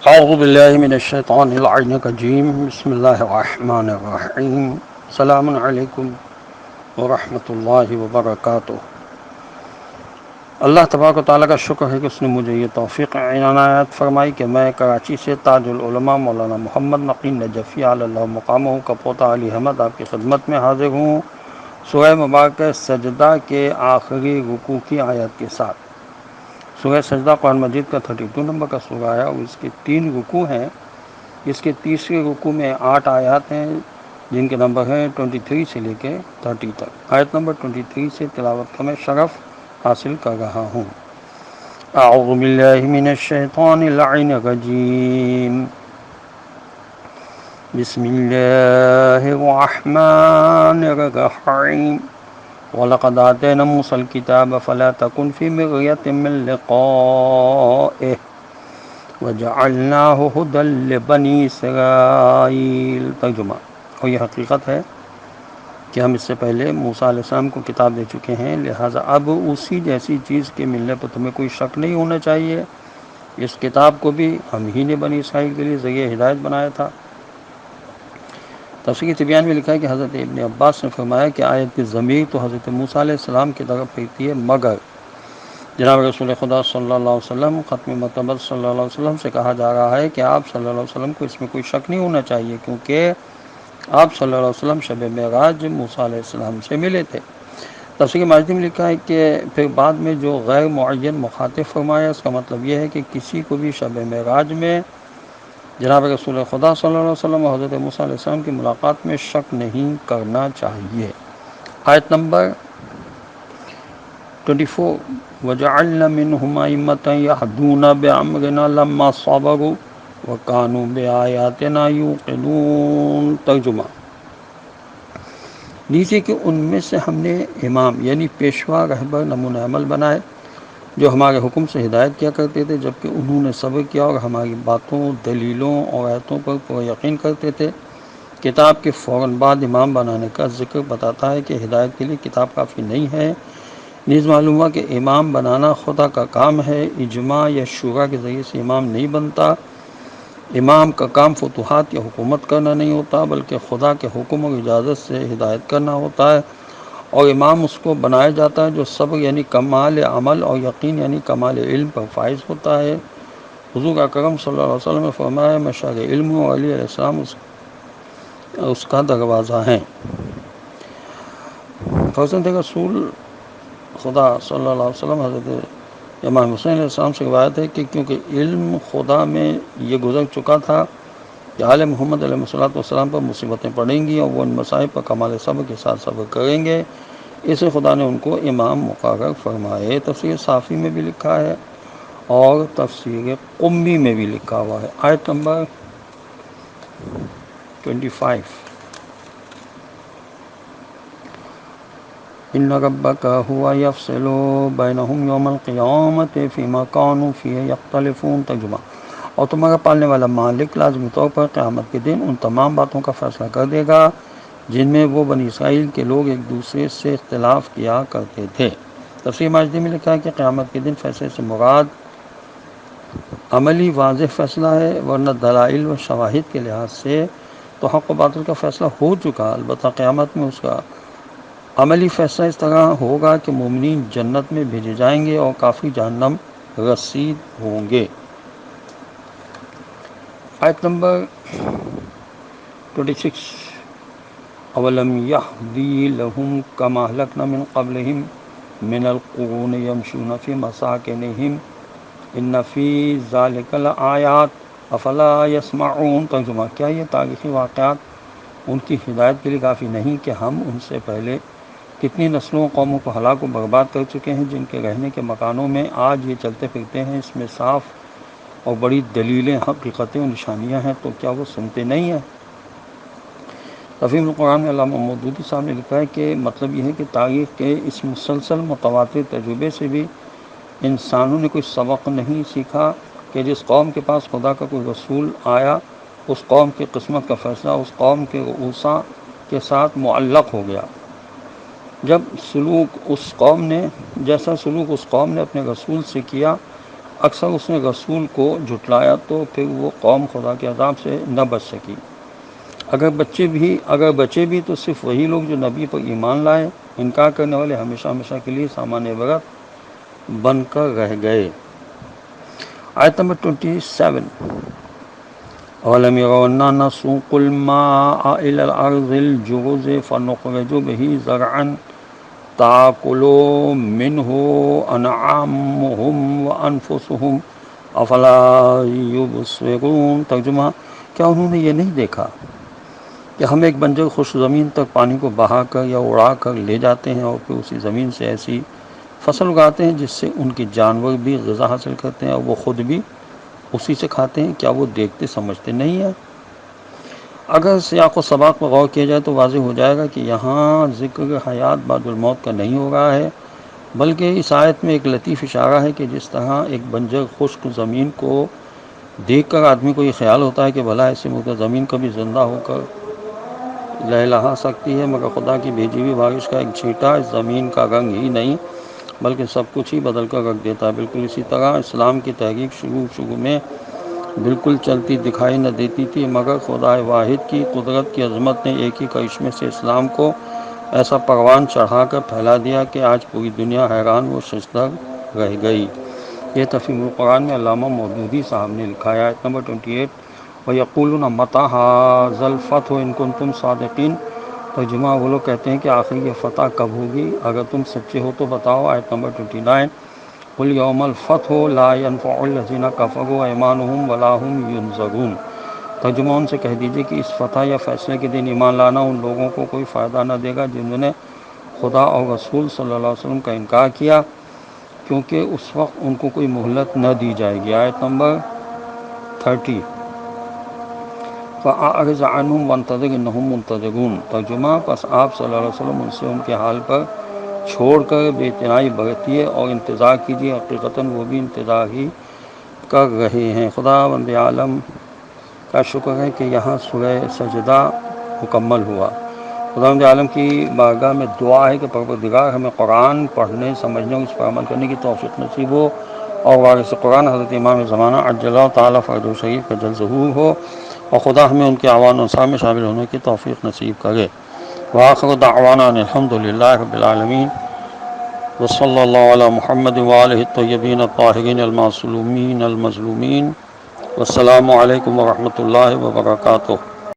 اعوذ باللہ من الشیطان اللعین الرجیم بسم اللہ الرحمن الرحیم السلام علیکم ورحمۃ اللہ وبرکاتہ۔ اللہ تبارک و تعالیٰ کا شکر ہے کہ اس نے مجھے یہ توفیق عنایت فرمائی کہ میں کراچی سے تاج العلماء مولانا محمد نقی نجفی علی اللہ مقامہ کا پوتا علی احمد آپ کی خدمت میں حاضر ہوں، سورہ مبارکہ سجدہ کے آخری رکوع کی آیت کے ساتھ۔ سورہ سجدہ قرآن مجید کا 32 نمبر کا سورہ ہے اور اس کے 3 رکوع ہیں۔ اس کے تیسرے رکوع میں 8 آیات ہیں جن کے نمبر ہیں 23 سے لے کے 30 تک۔ آیت نمبر 23 سے تلاوت کا میں شرف حاصل کر رہا ہوں۔ اعوذ باللہ من الشیطان اللعین الرجیم، بسم اللہ الرحمن الرحیم، وَلَقَدْ آتَيْنَا مُوسَى الْكِتَابَ فَلَا تَكُنْ فِي مِرْيَةٍ مِّن لِّقَائِهِ وَجَعَلْنَاهُ هُدًى لِّبَنِي إِسْرَائِيلَ۔ ترجمہ۔ اور یہ حقیقت ہے کہ ہم اس سے پہلے موسیٰ علیہ السلام کو کتاب دے چکے ہیں، لہٰذا اب اسی جیسی چیز کے ملنے پر تمہیں کوئی شک نہیں ہونا چاہیے۔ اس کتاب کو بھی ہم ہی نے بنی اسرائیل کے لیے ذریعہ ہدایت بنایا تھا۔ تفسیر تبیان میں لکھا ہے کہ حضرت ابن عباس نے فرمایا کہ آیت کی ضمیر تو حضرت موسیٰ علیہ السلام کی طرف پھرتی ہے، مگر جناب رسول خدا صلی اللہ علیہ وسلم ختم مرتبہ صلی اللہ علیہ وسلم سے کہا جا رہا ہے کہ آپ صلی اللہ علیہ وسلم کو اس میں کوئی شک نہیں ہونا چاہیے، کیونکہ آپ صلی اللہ علیہ وسلم شب معراج موسیٰ علیہ السلام سے ملے تھے۔ تفسیر ماجدی میں لکھا ہے کہ پھر بعد میں جو غیر معین مخاطب فرمایا، اس کا مطلب یہ ہے کہ کسی کو بھی شب معراج میں جناب رسول خدا صلی اللہ علیہ وسلم اور حضرت موسیٰ علیہ السلام کی ملاقات میں شک نہیں کرنا چاہیے۔ آیت نمبر 24، وَجَعَلْنَا مِنْهُمْ أَئِمَّةً يَهْدُونَ بِأَمْرِنَا لَمَّا صَبَرُوا وَكَانُوا بِآيَاتِنَا يُوقِنُونَ۔ ترجمہ۔ نیچے کہ ان میں سے ہم نے امام یعنی پیشوا، رہبر، نمونہ عمل بنائے جو ہمارے حکم سے ہدایت کیا کرتے تھے، جبکہ انہوں نے صبر کیا اور ہماری باتوں، دلیلوں اور آیتوں پر پورا یقین کرتے تھے۔ کتاب کے فوراً بعد امام بنانے کا ذکر بتاتا ہے کہ ہدایت کے لیے کتاب کافی نہیں ہے۔ نیز معلوم ہوا کہ امام بنانا خدا کا کام ہے، اجماع یا شورا کے ذریعے سے امام نہیں بنتا۔ امام کا کام فتوحات یا حکومت کرنا نہیں ہوتا، بلکہ خدا کے حکم اور اجازت سے ہدایت کرنا ہوتا ہے، اور امام اس کو بنایا جاتا ہے جو صبر یعنی کمال عمل اور یقین یعنی کمال علم پر فائز ہوتا ہے۔ حضور اکرم صلی اللہ علیہ وسلم نے فرمایا، میں شاہد علم ہوں اور علی علیہ السلام اس کا دروازہ ہیں۔ فرزند رسول خدا صلی اللہ علیہ وسلم حضرت امام حسین علیہ السلام سے روایت ہے کہ کیونکہ علم خدا میں یہ گزر چکا تھا کہ آل محمد علیہ السلام پر مصیبتیں پڑیں گی اور وہ ان مصائب پر کمال صبر کے ساتھ صبر کریں گے، اسے خدا نے ان کو امام مقرر فرمائے۔ تفسیر صافی میں بھی لکھا ہے اور تفسیر قمی میں بھی لکھا ہوا ہے۔ آیت نمبر 25، ان ربک هو یفصل بینہم یوم القیامۃ فیما کانوا فیہ یختلفون۔ ترجمہ۔ اور تمہارا پالنے والا مالک لازمی طور پر قیامت کے دن ان تمام باتوں کا فیصلہ کر دے گا جن میں وہ بنی اسرائیل کے لوگ ایک دوسرے سے اختلاف کیا کرتے تھے۔ تفسیر ماجدی میں لکھا ہے کہ قیامت کے دن فیصلے سے مراد عملی واضح فیصلہ ہے، ورنہ دلائل و شواہد کے لحاظ سے تو حق و باطل کا فیصلہ ہو چکا، البتہ قیامت میں اس کا عملی فیصلہ اس طرح ہوگا کہ مومنین جنت میں بھیجے جائیں گے اور کافی جہنم رسید ہوں گے۔ آیت نمبر 26، اولم یہدی لہم کما اہلکنا من قبلہم من القرون یمشون فی مساکنہم ان فی ذلک لآیات افلا یسمعون۔ ترجمہ۔ کیا یہ تاریخی واقعات ان کی ہدایت کے لیے کافی نہیں کہ ہم ان سے پہلے کتنی نسلوں و قوموں کو ہلاک و برباد کر چکے ہیں، جن کے رہنے کے مکانوں میں آج یہ چلتے پھرتے ہیں؟ اس میں صاف اور بڑی دلیلیں، حقیقتیں اور نشانیاں ہیں، تو کیا وہ سنتے نہیں ہیں؟ تفہیم القرآن میں علامہ مودودی صاحب نے لکھا ہے کہ مطلب یہ ہے کہ تاریخ کے اس مسلسل متواتر تجربے سے بھی انسانوں نے کوئی سبق نہیں سیکھا کہ جس قوم کے پاس خدا کا کوئی رسول آیا، اس قوم کی قسمت کا فیصلہ اس قوم کے رؤساء کے ساتھ معلق ہو گیا۔ جیسا سلوک اس قوم نے اپنے رسول سے کیا، اکثر اس نے رسول کو جھٹلایا تو پھر وہ قوم خدا کے عذاب سے نہ بچ سکی۔ اگر بچے بھی تو صرف وہی لوگ جو نبی پر ایمان لائے، انکار کرنے والے ہمیشہ ہمیشہ کے لیے سامان عبرت بن کر رہ گئے۔ آیت نمبر 27، اَوَلَمْ يَرَوْا أَنَّا نَسُوقُ الْمَاءَ إِلَى الْأَرْضِ الْجُرُزِ فَنُخْرِجُ بِهِ زَرْعًا تَأْكُلُ مِنْهُ أَنْعَامُهُمْ وَأَنْفُسُهُمْ أَفَلَا يُبْصِرُونَ۔ ترجمہ، کیا انہوں نے یہ نہیں دیکھا کہ ہم ایک بنجر خشک زمین تک پانی کو بہا کر یا اڑا کر لے جاتے ہیں اور پھر اسی زمین سے ایسی فصل اگاتے ہیں جس سے ان کے جانور بھی غذا حاصل کرتے ہیں اور وہ خود بھی اسی سے کھاتے ہیں؟ کیا وہ دیکھتے سمجھتے نہیں ہیں؟ اگر سیاق و سباق پر غور کیا جائے تو واضح ہو جائے گا کہ یہاں ذکر حیات بعد الموت کا نہیں ہو رہا ہے، بلکہ اس آیت میں ایک لطیف اشارہ ہے کہ جس طرح ایک بنجر خشک زمین کو دیکھ کر آدمی کو یہ خیال ہوتا ہے کہ بھلا ایسے مردہ زمین کبھی زندہ ہو کر لہلہا سکتی ہے، مگر خدا کی بھیجی ہوئی بارش کا ایک چھینٹا اس زمین کا رنگ ہی نہیں بلکہ سب کچھ ہی بدل کر رکھ دیتا ہے۔ بالکل اسی طرح اسلام کی تحریک شروع میں بالکل چلتی دکھائی نہ دیتی تھی، مگر خدا واحد کی قدرت کی عظمت نے ایک ہی کرشمے سے اسلام کو ایسا پروان چڑھا کر پھیلا دیا کہ آج پوری دنیا حیران و ششدر رہ گئی۔ یہ تفہیم القرآن میں علامہ مودودی صاحب نے لکھا ہے۔ آیت نمبر 28، وَيَقُولُونَ مَتَىٰ هَٰذَا الْفَتْحُ إِن كُنتُمْ صَادِقِينَ۔ ترجمہ، وہ لوگ کہتے ہیں کہ آخر یہ فتح کب ہوگی، اگر تم سچے ہو تو بتاؤ۔ آیت نمبر 29، قُلْ يَوْمَ الْفَتْحِ لَا يَنفَعُ الَّذِينَ كَفَرُوا أَيْمَانُهُمْ وَلَا هُمْ يُنظَرُونَ۔ ترجمہ، ان سے کہہ دیجئے کہ اس فتح یا فیصلے کے دن ایمان لانا ان لوگوں کو کوئی فائدہ نہ دے گا جنہوں نے خدا اور رسول صلی اللہ علیہ وسلم کا انکار کیا، کیونکہ اس وقت ان کو کوئی مہلت نہ دی جائے گی۔ آیت نمبر 30، فَأَعْرِضْ عَنْهُمْ وَانتَظِرْ إِنَّهُمْ مُنتَظِرُونَ۔ ترجمہ، پس آپ صلی اللہ علیہ وسلم ان سے ان کے حال پر چھوڑ کر بے اعتنائی برتیے اور انتظار کیجیے، حقیقتاً وہ بھی انتظار ہی کر رہے ہیں۔ خدا بند عالم کا شکر ہے کہ یہاں سورہ سجدہ مکمل ہوا۔ خدا بند عالم کی بارگاہ میں دعا ہے کہ پروردگار ہمیں قرآن پڑھنے، سمجھنے اور اس پر عمل کرنے کی توفیق نصیب ہو، اور وارث قرآن حضرت امام زمانہ عجل اللہ تعالیٰ فرجہ شریف کا جلد ظہور ہو، اور خدا ہمیں ان کے اعوان و انصار میں شامل ہونے کی توفیق نصیب کرے۔ وآخر دعوانا ان الحمد للہ رب العالمین، وصلی اللہ علی محمد وآلہ الطیبین الطاہرین المعصومین المظلومین، والسلام علیکم ورحمۃ اللہ وبرکاتہ۔